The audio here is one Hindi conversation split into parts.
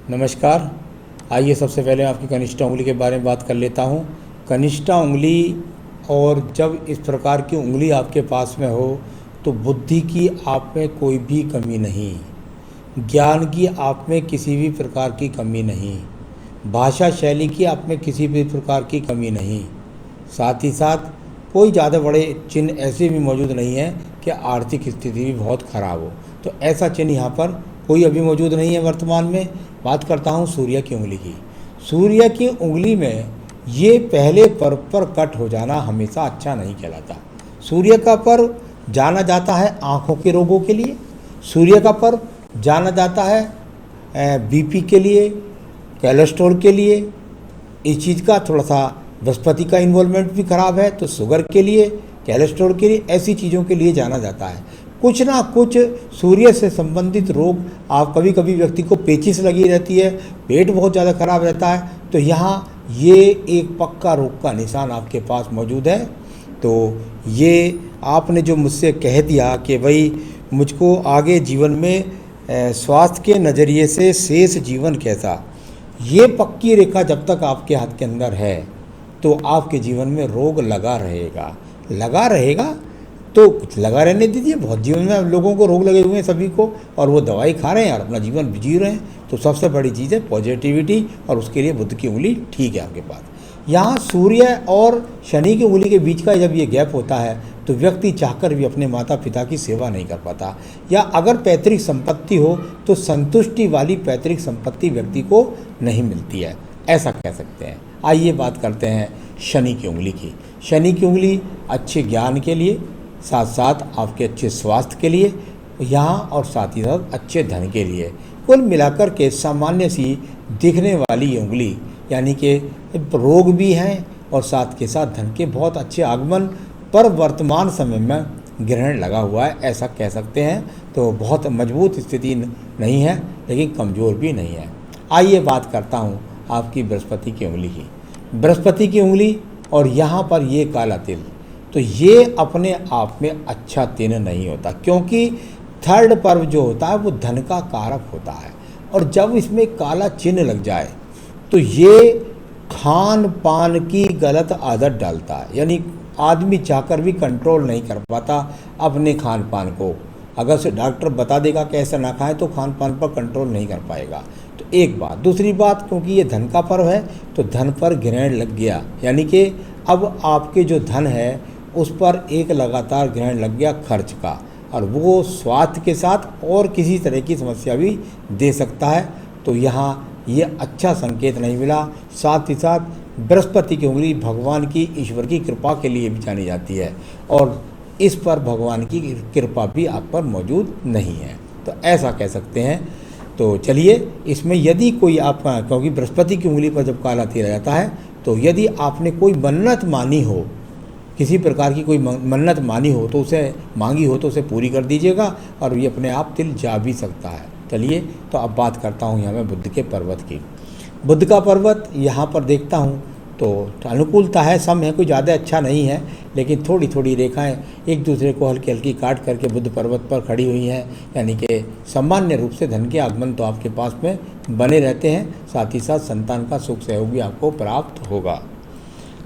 नमस्कार। आइए सबसे पहले आपकी कनिष्ठा उंगली के बारे में बात कर लेता हूँ। कनिष्ठा उंगली और जब इस प्रकार की उंगली आपके पास में हो तो बुद्धि की आप में कोई भी कमी नहीं, ज्ञान की आप में किसी भी प्रकार की कमी नहीं, भाषा शैली की आप में किसी भी प्रकार की कमी नहीं। साथ ही साथ कोई ज़्यादा बड़े चिन्ह ऐसे भी मौजूद नहीं हैं कि आर्थिक स्थिति भी बहुत ख़राब हो, तो ऐसा चिन्ह यहाँ पर कोई अभी मौजूद नहीं है वर्तमान में। बात करता हूँ सूर्य की उंगली की। सूर्य की उंगली में ये पहले पर्व पर कट हो जाना हमेशा अच्छा नहीं कहलाता। सूर्य का पर्व जाना जाता है आँखों के रोगों के लिए, सूर्य का पर्व जाना जाता है बीपी के लिए, कोलेस्ट्रॉल के लिए। इस चीज़ का थोड़ा सा बृहस्पति का इन्वॉल्वमेंट भी खराब है, तो शुगर के लिए, कोलेस्ट्रॉल के लिए, ऐसी चीज़ों के लिए जाना जाता है। कुछ ना कुछ सूर्य से संबंधित रोग, आप कभी कभी व्यक्ति को पेचिश लगी रहती है, पेट बहुत ज़्यादा खराब रहता है, तो यहाँ ये एक पक्का रोग का निशान आपके पास मौजूद है। तो ये आपने जो मुझसे कह दिया कि भाई मुझको आगे जीवन में स्वास्थ्य के नज़रिए से शेष जीवन कैसा, ये पक्की रेखा जब तक आपके हाथ के अंदर है तो आपके जीवन में रोग लगा रहेगा। लगा रहेगा तो कुछ लगा रहने दीजिए। बहुत जीवन में लोगों को रोग लगे हुए हैं सभी को, और वो दवाई खा रहे हैं और अपना जीवन जी रहे हैं। तो सबसे बड़ी चीज़ है पॉजिटिविटी, और उसके लिए बुध की उंगली ठीक है आपके पास। यहाँ सूर्य और शनि की उंगली के बीच का जब ये गैप होता है तो व्यक्ति चाहकर भी अपने माता पिता की सेवा नहीं कर पाता, या अगर पैतृक संपत्ति हो तो संतुष्टि वाली पैतृक संपत्ति व्यक्ति को नहीं मिलती है, ऐसा कह सकते हैं। आइए बात करते हैं शनि की उंगली की। शनि की उंगली अच्छे ज्ञान के लिए, साथ साथ आपके अच्छे स्वास्थ्य के लिए यहाँ, और साथ ही साथ अच्छे धन के लिए। कुल मिलाकर के सामान्य सी दिखने वाली ये उंगली, यानी कि रोग भी हैं और साथ के साथ धन के बहुत अच्छे आगमन पर वर्तमान समय में ग्रहण लगा हुआ है, ऐसा कह सकते हैं। तो बहुत मजबूत स्थिति नहीं है लेकिन कमज़ोर भी नहीं है। आइए बात करता हूँ आपकी बृहस्पति की उंगली की। बृहस्पति की उंगली और यहाँ पर ये काला तिल, तो ये अपने आप में अच्छा चिन्ह नहीं होता, क्योंकि थर्ड पर्व जो होता है वो धन का कारक होता है, और जब इसमें काला चिन्ह लग जाए तो ये खान पान की गलत आदत डालता है। यानी आदमी चाहकर भी कंट्रोल नहीं कर पाता अपने खान पान को। अगर से डॉक्टर बता देगा कि ऐसा ना खाएं तो खान पान पर कंट्रोल नहीं कर पाएगा। तो एक बात। दूसरी बात, क्योंकि ये धन का पर्व है तो धन पर ग्रहण लग गया, यानी कि अब आपके जो धन है उस पर एक लगातार ग्रहण लग गया खर्च का, और वो स्वास्थ्य के साथ और किसी तरह की समस्या भी दे सकता है। तो यहाँ ये अच्छा संकेत नहीं मिला। साथ ही साथ बृहस्पति की उंगली भगवान की, ईश्वर की कृपा के लिए भी जानी जाती है, और इस पर भगवान की कृपा भी आप पर मौजूद नहीं है, तो ऐसा कह सकते हैं। तो चलिए, इसमें यदि कोई आपका, क्योंकि बृहस्पति की उंगली पर जब काला तिल जाता है तो यदि आपने कोई मन्नत मानी हो, किसी प्रकार की कोई मन्नत मानी हो तो उसे मांगी हो तो उसे पूरी कर दीजिएगा, और ये अपने आप तिल जा भी सकता है। चलिए, तो अब बात करता हूँ यहाँ मैं बुध के पर्वत की। बुध का पर्वत यहाँ पर देखता हूँ तो अनुकूलता है, सम है, कोई ज़्यादा अच्छा नहीं है, लेकिन थोड़ी थोड़ी रेखाएं एक दूसरे को हल्की हल्की काट करके बुध पर्वत पर खड़ी हुई हैं, यानी कि सामान्य रूप से धन के आगमन तो आपके पास में बने रहते हैं। साथ ही साथ संतान का सुख सहयोग भी आपको प्राप्त होगा।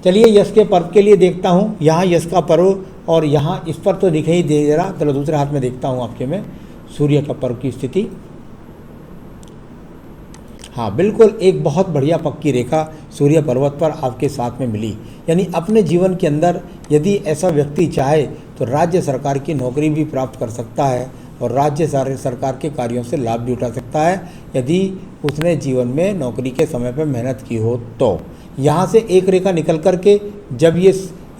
चलिए, यश के पर्व के लिए देखता हूँ। यहाँ यश का पर्व, और यहाँ इस पर तो दिखाई दे रहा, चलो दूसरे हाथ में देखता हूँ आपके में सूर्य का पर्व की स्थिति। हाँ, बिल्कुल एक बहुत बढ़िया पक्की रेखा सूर्य पर्वत पर आपके साथ में मिली। यानी अपने जीवन के अंदर यदि ऐसा व्यक्ति चाहे तो राज्य सरकार की नौकरी भी प्राप्त कर सकता है, और राज्य सरकार के कार्यों से लाभ भी उठा सकता है यदि उसने जीवन में नौकरी के समय पर मेहनत की हो। तो यहाँ से एक रेखा निकल कर के जब ये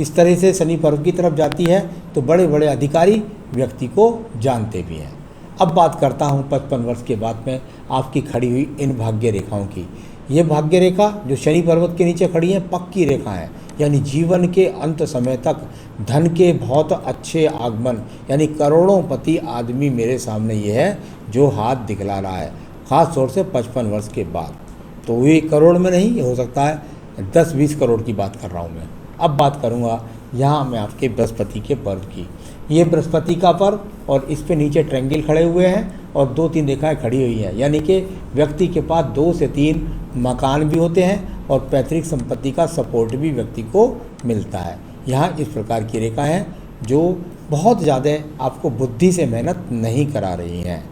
इस तरह से शनि पर्व की तरफ जाती है तो बड़े बड़े अधिकारी व्यक्ति को जानते भी हैं। अब बात करता हूँ 55 वर्ष के बाद में आपकी खड़ी हुई इन भाग्य रेखाओं की। ये भाग्य रेखा जो शनि पर्वत के नीचे खड़ी है, पक्की रेखा है, यानी जीवन के अंत समय तक धन के बहुत अच्छे आगमन, यानी करोड़ोंपति आदमी मेरे सामने ये है जो हाथ दिखला रहा है, ख़ास तौर से 55 वर्ष के बाद। तो ये करोड़ में नहीं, ये हो सकता है 10-20 करोड़ की बात कर रहा हूँ मैं। अब बात करूँगा यहाँ मैं आपके बृहस्पति के पर्व की। ये बृहस्पति का पर्व और इस पे नीचे ट्रायंगल खड़े हुए हैं और 2-3 रेखाएं खड़ी हुई हैं, यानी कि व्यक्ति के पास 2 से 3 मकान भी होते हैं और पैतृक संपत्ति का सपोर्ट भी व्यक्ति को मिलता है। यहाँ इस प्रकार की रेखा हैं जो बहुत ज़्यादा आपको बुद्धि से मेहनत नहीं करा रही हैं।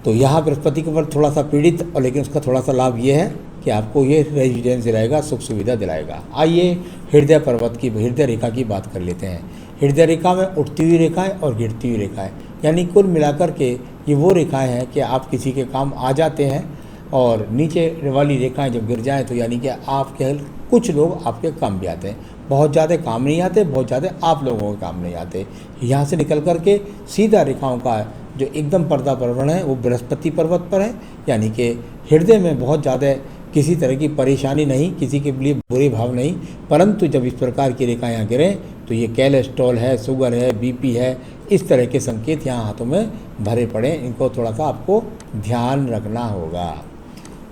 तो यहाँ बृहस्पति के ऊपर थोड़ा सा पीड़ित, और लेकिन उसका थोड़ा सा लाभ ये है कि आपको ये रेजिडेंस दिलाएगा, सुख सुविधा दिलाएगा। आइए हृदय पर्वत की, हृदय रेखा की बात कर लेते हैं। हृदय रेखा में उठती हुई रेखाएं और गिरती हुई रेखाएं, यानी कुल मिलाकर के ये वो रेखाएं हैं कि आप किसी के काम आ जाते हैं, और नीचे वाली रेखाएं जब गिर जाएं तो यानी कि आपके कुछ लोग आपके काम भी आते हैं। बहुत ज़्यादा काम नहीं आते, बहुत ज़्यादा आप लोगों के काम नहीं आते। यहाँ से निकल कर के सीधा रेखाओं का जो एकदम पर्दा पर्वण है वो बृहस्पति पर्वत पर है, यानी कि हृदय में बहुत ज़्यादा किसी तरह की परेशानी नहीं, किसी के लिए बुरे भाव नहीं। परंतु जब इस प्रकार की रेखा यहाँ गिरें तो ये कोलेस्ट्रॉल है, शुगर है, बीपी है, इस तरह के संकेत यहाँ हाथों में भरे पड़े। इनको थोड़ा सा आपको ध्यान रखना होगा।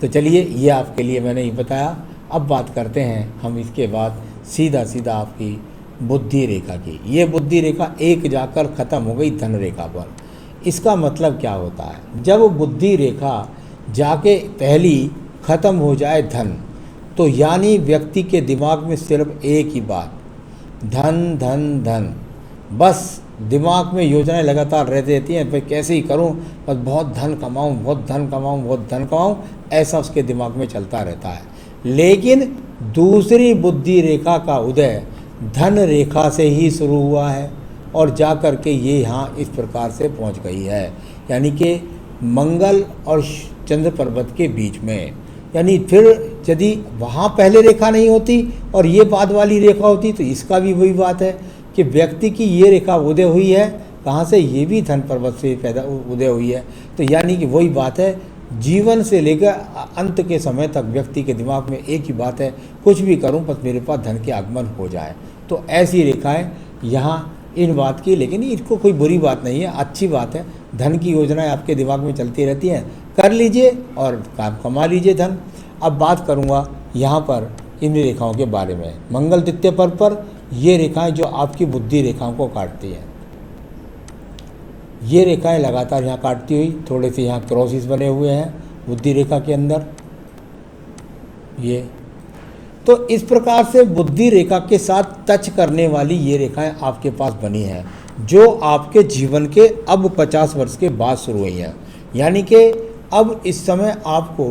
तो चलिए, ये आपके लिए मैंने ये बताया। अब बात करते हैं हम इसके बाद सीधा सीधा आपकी बुद्धि रेखा की। ये बुद्धि रेखा एक जाकर ख़त्म हो गई धन रेखा पर। इसका मतलब क्या होता है? जब बुद्धि रेखा जाके पहली ख़त्म हो जाए धन, तो यानी व्यक्ति के दिमाग में सिर्फ एक ही बात, धन धन धन। बस दिमाग में योजनाएं लगातार रहती रहती हैं, भाई कैसे ही करूं, बस बहुत धन कमाऊं, बहुत धन कमाऊं, बहुत धन कमाऊं, ऐसा उसके दिमाग में चलता रहता है। लेकिन दूसरी बुद्धि रेखा का उदय धन रेखा से ही शुरू हुआ है और जा कर के ये यहाँ इस प्रकार से पहुँच गई है, यानी कि मंगल और चंद्र पर्वत के बीच में। यानी फिर यदि वहाँ पहले रेखा नहीं होती और ये बाद वाली रेखा होती तो इसका भी वही बात है कि व्यक्ति की ये रेखा उदय हुई है, कहाँ से? ये भी धन पर्वत से पैदा उदय हुई है। तो यानी कि वही बात है, जीवन से लेकर अंत के समय तक व्यक्ति के दिमाग में एक ही बात है, कुछ भी करूं बस मेरे पास धन के आगमन हो जाए। तो ऐसी रेखाएं यहाँ इन बात की, लेकिन इसको कोई बुरी बात नहीं है, अच्छी बात है। धन की योजनाएं आपके दिमाग में चलती रहती हैं, कर लीजिए और काम कमा लीजिए धन। अब बात करूँगा यहाँ पर इन रेखाओं के बारे में। मंगल द्वितीय पर्व पर ये रेखाएं जो आपकी बुद्धि रेखाओं को काटती हैं, ये रेखाएं लगातार यहाँ काटती हुई, थोड़े से यहाँ क्रॉसेस बने हुए हैं बुद्धि रेखा के अंदर। ये तो इस प्रकार से बुद्धि रेखा के साथ टच करने वाली ये रेखाएं आपके पास बनी हैं, जो आपके जीवन के अब 50 वर्ष के बाद शुरू हुई हैं। यानी कि अब इस समय आपको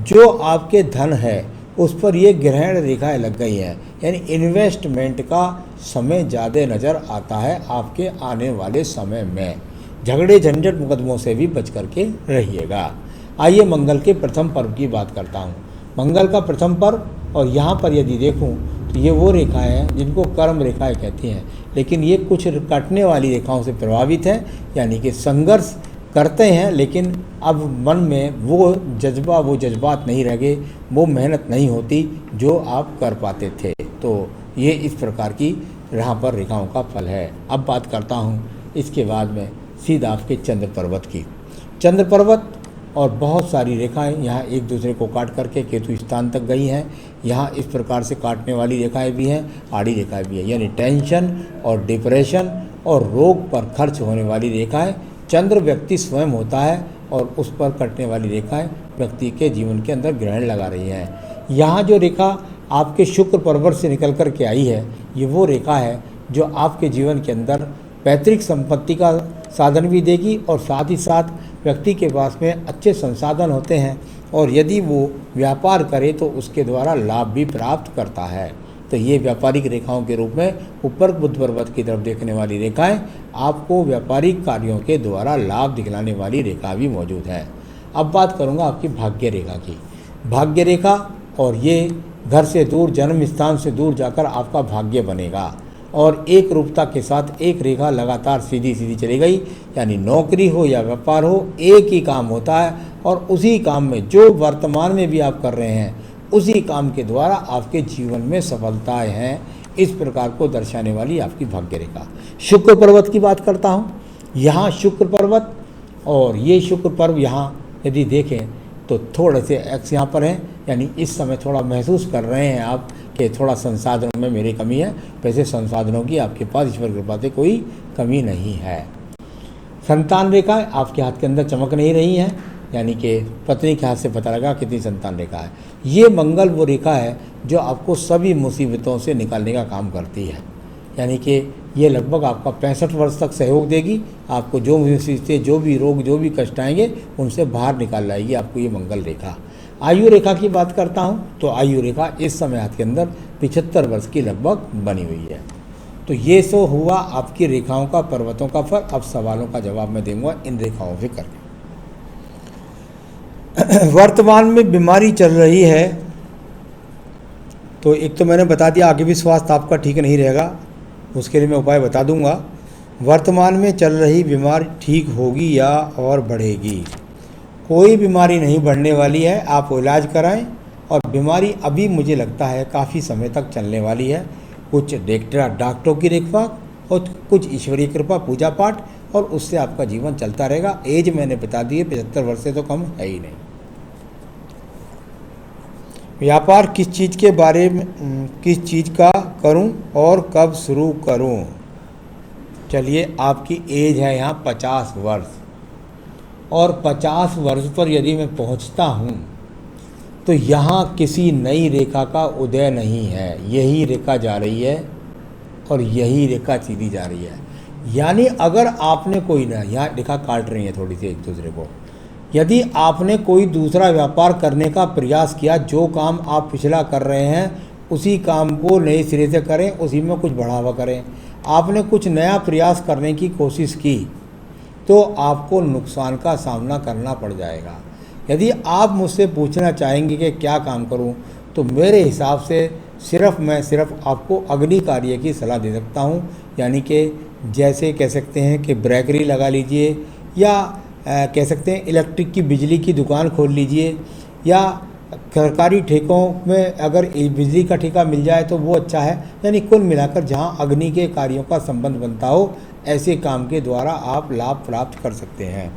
जो आपके धन है उस पर ये ग्रहण रेखाएं लग गई हैं, यानी इन्वेस्टमेंट का समय ज़्यादा नज़र आता है आपके आने वाले समय में। झगड़े झंझट मुकदमों से भी बच करके रहिएगा। आइए मंगल के प्रथम पर्व की बात करता हूँ। मंगल का प्रथम पर्व, और यहाँ पर यदि देखूँ तो ये वो रेखाएं हैं जिनको कर्म रेखाएं कहती हैं, लेकिन ये कुछ कटने वाली रेखाओं से प्रभावित हैं, यानी कि संघर्ष करते हैं लेकिन अब मन में वो जज्बात नहीं रह गए, वो मेहनत नहीं होती जो आप कर पाते थे। तो ये इस प्रकार की यहाँ पर रेखाओं का फल है। अब बात करता हूँ इसके बाद में सीधा आपके चंद्र पर्वत की। चंद्र पर्वत और बहुत सारी रेखाएं यहाँ एक दूसरे को काट करके केतु स्थान तक गई हैं। यहाँ इस प्रकार से काटने वाली रेखाएं भी हैं, आड़ी रेखाएं भी हैं, यानी टेंशन और डिप्रेशन और रोग पर खर्च होने वाली रेखाएं चंद्र व्यक्ति स्वयं होता है, और उस पर कटने वाली रेखाएं व्यक्ति के जीवन के अंदर ग्रहण लगा रही हैं। यहाँ जो रेखा आपके शुक्र पर्वत से निकल कर के आई है, ये वो रेखा है जो आपके जीवन के अंदर पैतृक संपत्ति का साधन भी देगी, और साथ ही साथ व्यक्ति के पास में अच्छे संसाधन होते हैं, और यदि वो व्यापार करे तो उसके द्वारा लाभ भी प्राप्त करता है। तो ये व्यापारिक रेखाओं के रूप में ऊपर बुध पर्वत की तरफ देखने वाली रेखाएं आपको व्यापारिक कार्यों के द्वारा लाभ दिखलाने वाली रेखा भी मौजूद है। अब बात करूंगा आपकी भाग्य रेखा की। भाग्य रेखा, और ये घर से दूर, जन्म स्थान से दूर जाकर आपका भाग्य बनेगा, और एक रूपता के साथ एक रेखा लगातार सीधी सीधी चली गई, यानी नौकरी हो या व्यापार हो, एक ही काम होता है, और उसी काम में जो वर्तमान में भी आप कर रहे हैं उसी काम के द्वारा आपके जीवन में सफलताएं हैं। इस प्रकार को दर्शाने वाली आपकी भाग्य रेखा। शुक्र पर्वत की बात करता हूँ। यहाँ शुक्र पर्वत, और ये शुक्र पर्व यहाँ यदि देखें तो थोड़े से एक्स यहाँ पर हैं, यानी इस समय थोड़ा महसूस कर रहे हैं आप कि थोड़ा संसाधनों में मेरी कमी है। वैसे संसाधनों की आपके पास ईश्वर की कृपा से कोई कमी नहीं है। संतान रेखा आपके हाथ के अंदर चमक नहीं रही है, यानी कि पत्नी के हाथ से पता लगा कितनी संतान रेखा है। ये मंगल वो रेखा है जो आपको सभी मुसीबतों से निकालने का काम करती है, यानी कि ये लगभग आपका 65 वर्ष तक सहयोग देगी। आपको जो मुसीबतें, जो भी रोग, जो भी कष्ट आएंगे उनसे बाहर निकाल लाएगी आपको ये मंगल रेखा। आयु रेखा की बात करता हूँ तो आयु रेखा इस समय हाथ के अंदर 75 वर्ष की लगभग बनी हुई है। तो ये सो हुआ आपकी रेखाओं का, पर्वतों का फल। अब सवालों का जवाब मैं दूंगा इन रेखाओं से करके। वर्तमान में बीमारी चल रही है, तो एक तो मैंने बता दिया आगे भी स्वास्थ्य आपका ठीक नहीं रहेगा, उसके लिए मैं उपाय बता दूंगा। वर्तमान में चल रही बीमारी ठीक होगी या और बढ़ेगी? कोई बीमारी नहीं बढ़ने वाली है, आप इलाज कराएं। और बीमारी अभी मुझे लगता है काफ़ी समय तक चलने वाली है। कुछ डॉक्टरों की देखभाल और कुछ ईश्वरीय कृपा, पूजा पाठ, और उससे आपका जीवन चलता रहेगा। एज मैंने बता दी है, 75 वर्ष से तो कम है ही नहीं। व्यापार किस चीज़ के बारे में, किस चीज़ का करूं और कब शुरू करूं? चलिए, आपकी एज है यहाँ 50 वर्ष, और 50 वर्ष पर यदि मैं पहुंचता हूं तो यहाँ किसी नई रेखा का उदय नहीं है। यही रेखा जा रही है और यही रेखा सीधी जा रही है। यानी अगर आपने कोई ना, यहाँ रेखा काट रही है थोड़ी सी एक दूसरे को, यदि आपने कोई दूसरा व्यापार करने का प्रयास किया, जो काम आप पिछला कर रहे हैं उसी काम को नए सिरे से करें, उसी में कुछ बढ़ावा करें। आपने कुछ नया प्रयास करने की कोशिश की तो आपको नुकसान का सामना करना पड़ जाएगा। यदि आप मुझसे पूछना चाहेंगे कि क्या काम करूं, तो मेरे हिसाब से मैं सिर्फ आपको अग्नि कार्य की सलाह दे सकता हूं। यानी कि जैसे कह सकते हैं कि ब्रेकरी लगा लीजिए, या कह सकते हैं इलेक्ट्रिक की बिजली की दुकान खोल लीजिए, या सरकारी ठेकों में अगर बिजली का ठेका मिल जाए तो वो अच्छा है। यानी कुल मिलाकर जहां अग्नि के कार्यों का संबंध बनता हो, ऐसे काम के द्वारा आप लाभ प्राप्त कर सकते हैं।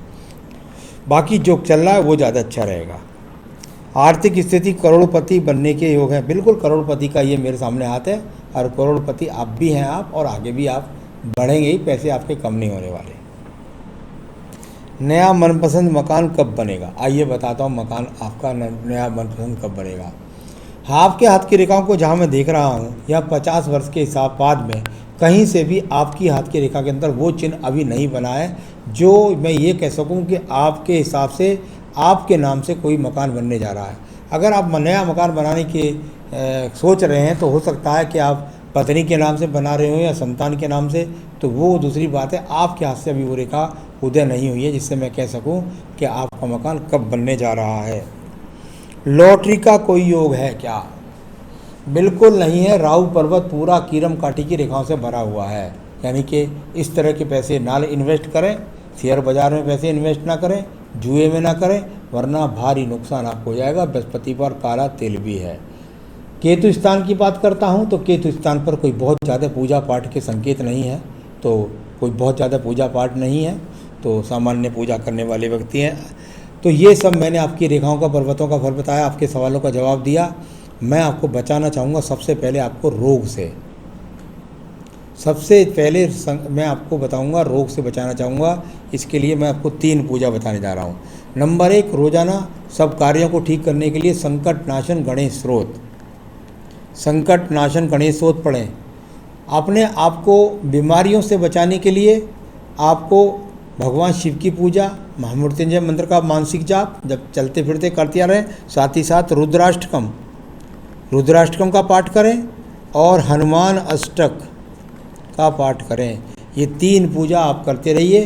बाकी जो चल रहा है वो ज़्यादा अच्छा रहेगा। आर्थिक स्थिति करोड़पति बनने के योग है। बिल्कुल करोड़पति का ये मेरे सामने हाथ है, और करोड़पति आप भी हैं आप, और आगे भी आप बढ़ेंगे ही, पैसे आपके कम नहीं होने वाले। नया मनपसंद मकान कब बनेगा? आइए बताता हूँ मकान आपका नया मनपसंद कब बनेगा। आपके हाथ की रेखाओं को जहाँ मैं देख रहा हूँ, या 50 वर्ष के हिसाब बाद में कहीं से भी आपकी हाथ की रेखा के अंदर वो चिन्ह अभी नहीं बना है जो मैं ये कह सकूं कि आपके हिसाब से आपके नाम से कोई मकान बनने जा रहा है। अगर आप नया मकान बनाने की सोच रहे हैं तो हो सकता है कि आप पत्नी के नाम से बना रहे हो या संतान के नाम से, तो वो दूसरी बात है। आपके हाथ से अभी वो रेखा उदय नहीं हुई है जिससे मैं कह सकूं कि आपका मकान कब बनने जा रहा है। लॉटरी का कोई योग है क्या? बिल्कुल नहीं है। राहु पर्वत पूरा कीरम काठी की रेखाओं से भरा हुआ है, यानी कि इस तरह के पैसे ना इन्वेस्ट करें, शेयर बाजार में पैसे इन्वेस्ट ना करें, जुए में ना करें, वरना भारी नुकसान आपको हो जाएगा। बृहस्पति पर काला तिल भी है। केतु स्थान की बात करता हूं तो केतु स्थान पर कोई बहुत ज़्यादा पूजा पाठ के संकेत नहीं है, तो कोई बहुत ज़्यादा पूजा पाठ नहीं है, तो सामान्य पूजा करने वाले व्यक्ति हैं। तो ये सब मैंने आपकी रेखाओं का, पर्वतों का फल बताया, आपके सवालों का जवाब दिया। मैं आपको बचाना चाहूँगा सबसे पहले आपको रोग से। सबसे पहले मैं आपको बताऊंगा रोग से बचाना चाहूँगा। इसके लिए मैं आपको 3 पूजा बताने जा रहा हूँ। नंबर 1, रोजाना सब कार्यों को ठीक करने के लिए संकट नाशन गणेश स्रोत, संकट नाशन गणेश स्रोत पढ़ें। अपने आप को बीमारियों से बचाने के लिए आपको भगवान शिव की पूजा, महामृत्युंजय मंत्र का मानसिक जाप जब चलते फिरते करते रहें। साथ ही साथ रुद्राष्टकम का पाठ करें और हनुमान अष्टक का पाठ करें। ये 3 पूजा आप करते रहिए,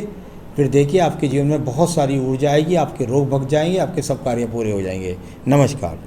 फिर देखिए आपके जीवन में बहुत सारी ऊर्जा आएगी, आपके रोग भग जाएंगे, आपके सब कार्य पूरे हो जाएंगे। नमस्कार।